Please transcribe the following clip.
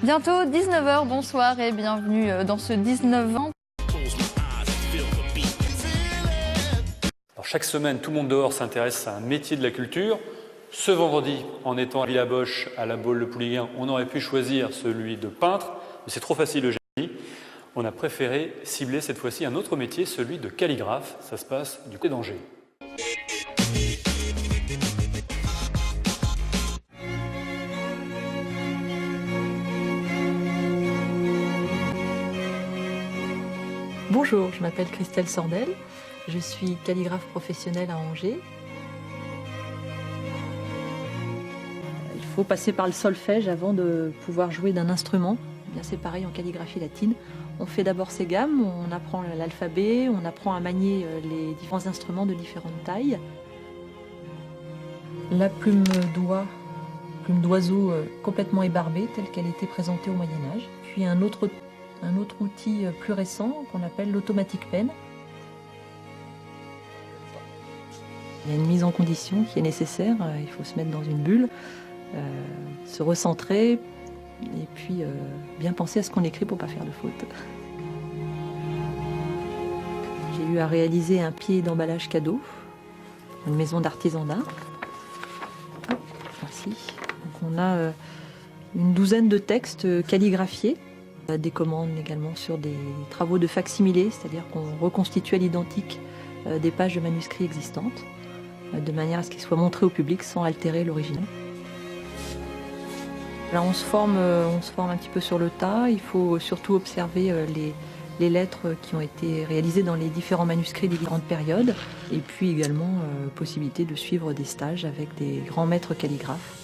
Bientôt 19h, bonsoir et bienvenue dans ce 19-20. Alors chaque semaine, Tout le monde dehors s'intéresse à un métier de la culture. Ce vendredi, en étant à Villaboche, à la Baule de Pouliguen, on aurait pu choisir celui de peintre, mais c'est trop facile, Eugénie. On a préféré cibler cette fois-ci un autre métier, celui de calligraphe. Ça se passe du côté d'Angers. Bonjour, je m'appelle Christelle Sordel, je suis calligraphe professionnelle à Angers. Il faut passer par le solfège avant de pouvoir jouer d'un instrument. C'est pareil en calligraphie latine. On fait d'abord ses gammes, on apprend l'alphabet, on apprend à manier les différents instruments de différentes tailles. La plume d'oiseau complètement ébarbée, telle qu'elle était présentée au Moyen-Âge. Puis un autre outil plus récent qu'on appelle l'automatic pen. Il y a une mise en condition qui est nécessaire, il faut se mettre dans une bulle, se recentrer et puis bien penser à ce qu'on écrit pour ne pas faire de faute. J'ai eu à réaliser un pied d'emballage cadeau, une maison d'artisan d'art. Voici. Donc on a une douzaine de textes calligraphiés. Des commandes également sur des travaux de facsimilé, c'est-à-dire qu'on reconstitue à l'identique des pages de manuscrits existantes, de manière à ce qu'ils soient montrés au public sans altérer l'original. Là, on se forme un petit peu sur le tas. Il faut surtout observer les lettres qui ont été réalisées dans les différents manuscrits des différentes périodes, et puis également possibilité de suivre des stages avec des grands maîtres calligraphes.